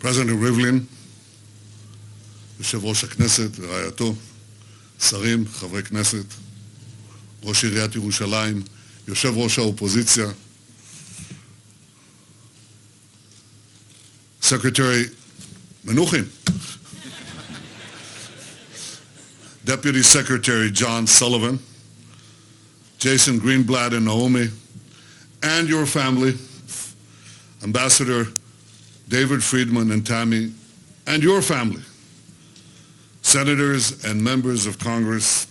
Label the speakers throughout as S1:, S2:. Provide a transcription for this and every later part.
S1: President Rivlin, יושב ראש הכנסת ורעייתו, שרים, חברי כנסת, ראש עיריית ירושלים, יושב ראש האופוזיציה, Secretary Menuhin, Deputy Secretary John Sullivan, Jason Greenblatt and Naomi, and your family, Ambassador David Friedman and Tammy, and your family, senators and members of Congress,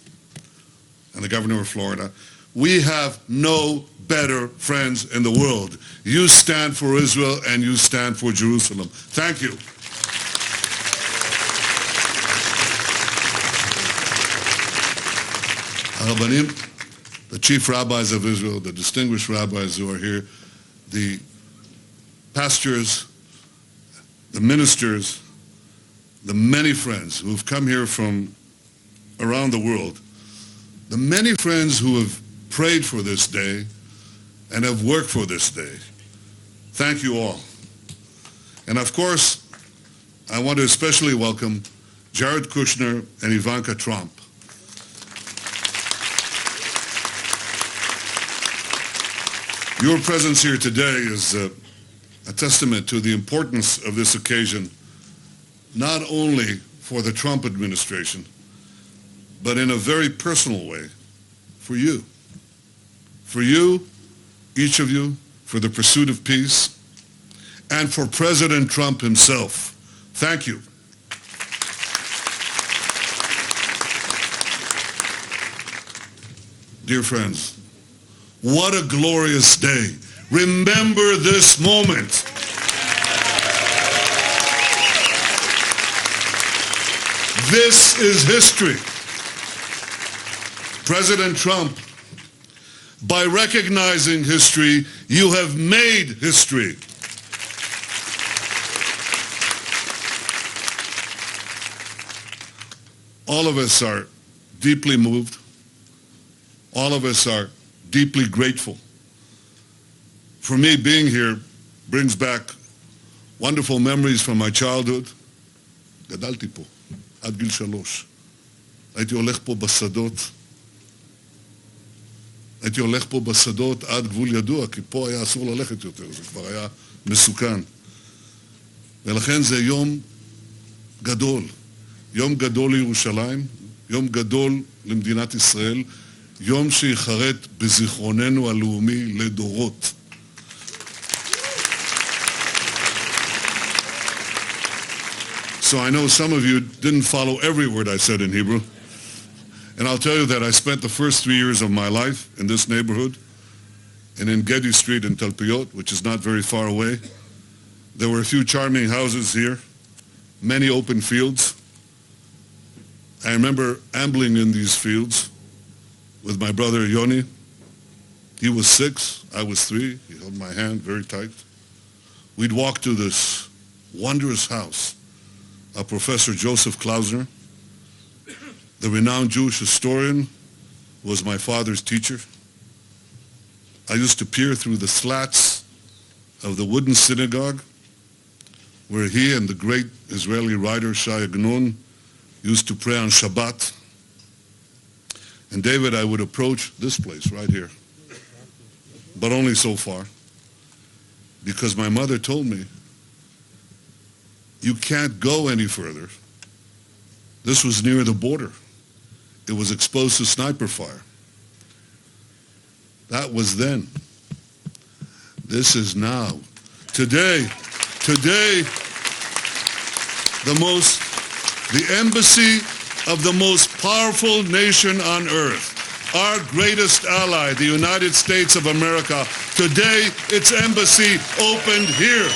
S1: and the governor of Florida. We have no better friends in the world. You stand for Israel and you stand for Jerusalem. Thank you. Rabbanim, the chief rabbis of Israel, the distinguished rabbis who are here, the pastors, the ministers, the many friends who have come here from around the world, the many friends who have prayed for this day and have worked for this day. Thank you all. And of course, I want to especially welcome Jared Kushner and Ivanka Trump. Your presence here today is a testament to the importance of this occasion, not only for the Trump administration, but in a very personal way, for you. For you, each of you, for the pursuit of peace, and for President Trump himself. Thank you. Dear friends, what a glorious day. Remember this moment. This is history. President Trump, by recognizing history, you have made history. All of us are deeply moved. All of us are deeply grateful. For me, being here brings back wonderful memories from my childhood. גדלתי פה, עד גיל 3. הייתי הולך פה בשדות. הייתי הולך פה בשדות עד גבול ידוע, כי פה היה אסור ללכת יותר, זה כבר היה מסוכן. ולכן זה יום גדול. יום גדול לירושלים, יום גדול למדינת ישראל, יום שיחרט בזיכרוננו הלאומי לדורות. So I know some of you didn't follow every word I said in Hebrew. And I'll tell you that I spent the first 3 years of my life in this neighborhood and in Gedi Street in Talpiot, which is not very far away. There were a few charming houses here, many open fields. I remember ambling in these fields with my brother Yoni. He was 6, I was 3. He held my hand very tight. We'd walk to this wondrous house of Professor Joseph Klausner. The renowned Jewish historian was my father's teacher. I used to peer through the slats of the wooden synagogue where he and the great Israeli writer Shai Agnon used to pray on Shabbat. And David, I would approach this place right here, but only so far, because my mother told me, you can't go any further. This was near the border. It was exposed to sniper fire. That was then. This is now. Today, the embassy of the most powerful nation on earth, our greatest ally, the United States of America, today its embassy opened here.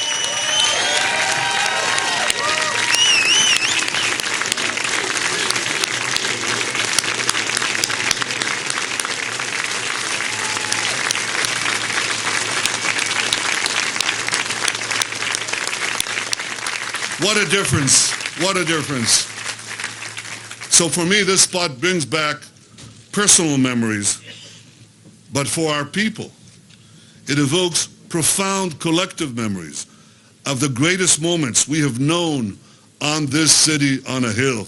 S1: What a difference. What a difference. So for me, this spot brings back personal memories, but for our people, it evokes profound collective memories of the greatest moments we have known on this city on a hill.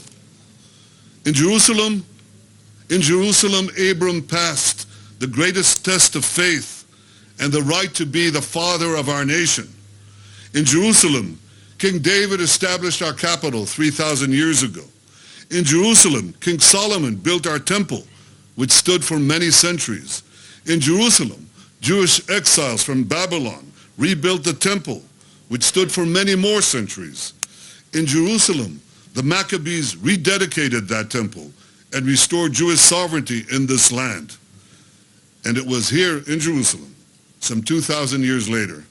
S1: In Jerusalem, Abram passed the greatest test of faith and the right to be the father of our nation. In Jerusalem, King David established our capital 3,000 years ago. In Jerusalem, King Solomon built our temple, which stood for many centuries. In Jerusalem, Jewish exiles from Babylon rebuilt the temple, which stood for many more centuries. In Jerusalem, the Maccabees rededicated that temple and restored Jewish sovereignty in this land. And it was here in Jerusalem, some 2,000 years later,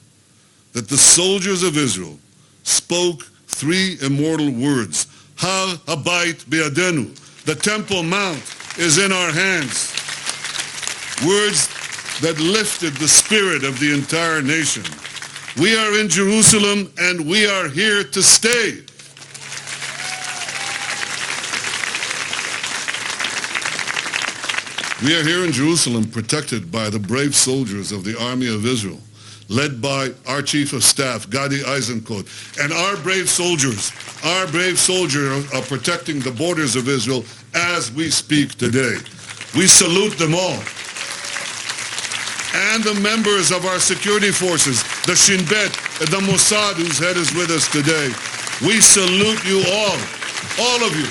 S1: that the soldiers of Israel spoke three immortal words: Har Habayit Be'adenu, the Temple Mount is in our hands. Words that lifted the spirit of the entire nation. We are in Jerusalem and we are here to stay. We are here in Jerusalem protected by the brave soldiers of the Army of Israel, led by our Chief of Staff, Gadi Eisenkot. And our brave soldiers are protecting the borders of Israel as we speak today. We salute them all. And the members of our security forces, the Shin Bet, and the Mossad, whose head is with us today. We salute you all of you.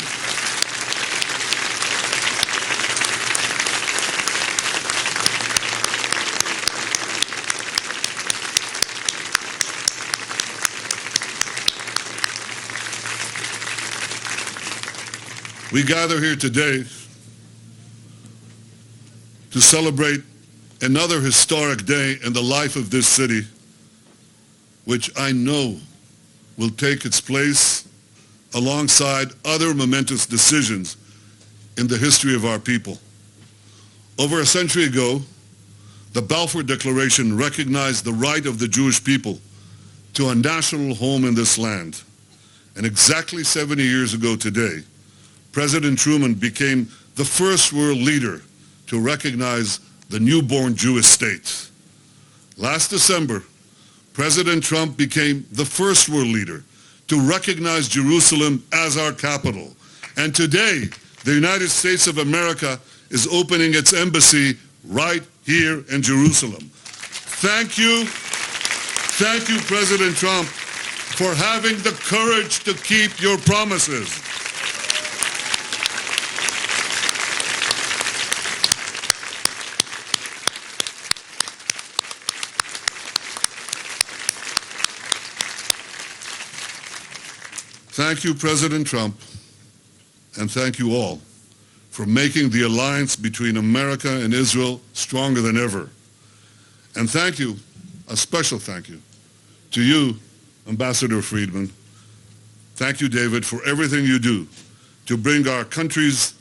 S1: We gather here today to celebrate another historic day in the life of this city, which I know will take its place alongside other momentous decisions in the history of our people. Over a century ago, the Balfour Declaration recognized the right of the Jewish people to a national home in this land. And exactly 70 years ago today, President Truman became the first world leader to recognize the newborn Jewish state. Last December, President Trump became the first world leader to recognize Jerusalem as our capital. And today, the United States of America is opening its embassy right here in Jerusalem. Thank you, President Trump, for having the courage to keep your promises. Thank you, President Trump, and thank you all for making the alliance between America and Israel stronger than ever. And thank you, a special thank you, to you, Ambassador Friedman. Thank you, David, for everything you do to bring our countries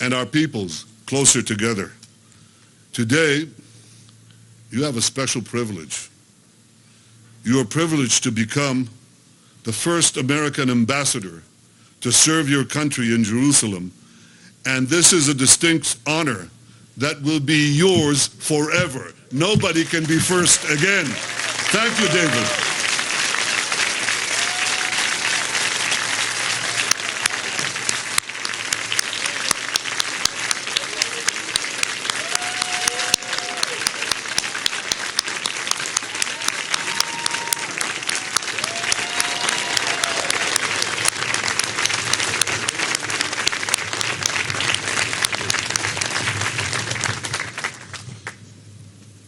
S1: and our peoples closer together. Today, you have a special privilege. You are privileged to become the first American ambassador to serve your country in Jerusalem. And this is a distinct honor that will be yours forever. Nobody can be first again. Thank you, David.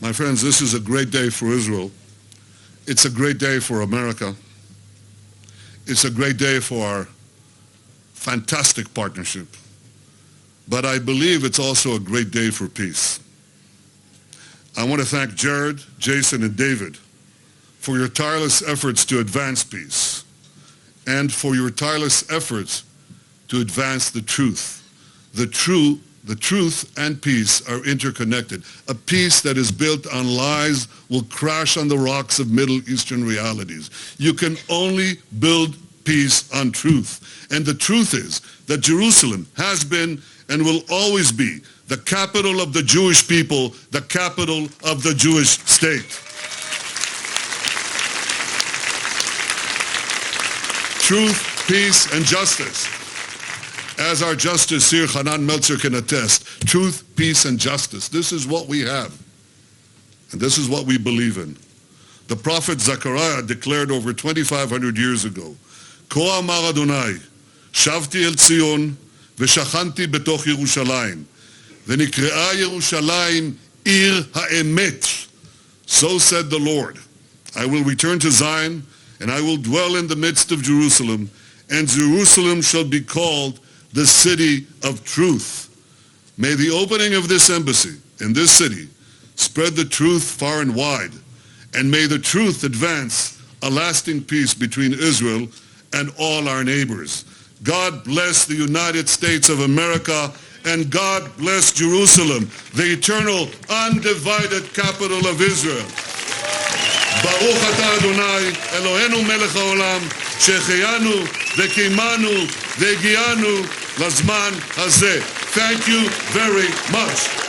S1: My friends, this is a great day for Israel. It's a great day for America. It's a great day for our fantastic partnership. But I believe it's also a great day for peace. I want to thank Jared, Jason, and David for your tireless efforts to advance peace and for your tireless efforts to advance the truth. The truth and peace are interconnected. A peace that is built on lies will crash on the rocks of Middle Eastern realities. You can only build peace on truth. And the truth is that Jerusalem has been and will always be the capital of the Jewish people, the capital of the Jewish state. truth, peace, and justice. As our Justice Sir Hanan Meltzer can attest, truth, peace, and justice. This is what we have. And this is what we believe in. The prophet Zechariah declared over 2,500 years ago, Ko amar Adonai, shavti el Tzion, v'shachanti betoch Yerushalayim, v'nikre'a Yerushalayim ir ha'emet. So said the Lord, I will return to Zion, and I will dwell in the midst of Jerusalem, and Jerusalem shall be called the city of truth. May the opening of this embassy in this city spread the truth far and wide, and may the truth advance a lasting peace between Israel and all our neighbors. God bless the United States of America, and God bless Jerusalem, the eternal, undivided capital of Israel. Baruch atah Adonai, Eloheinu melech haolam, שהחיינו וקיימנו והגיענו לזמן הזה. Thank you very much.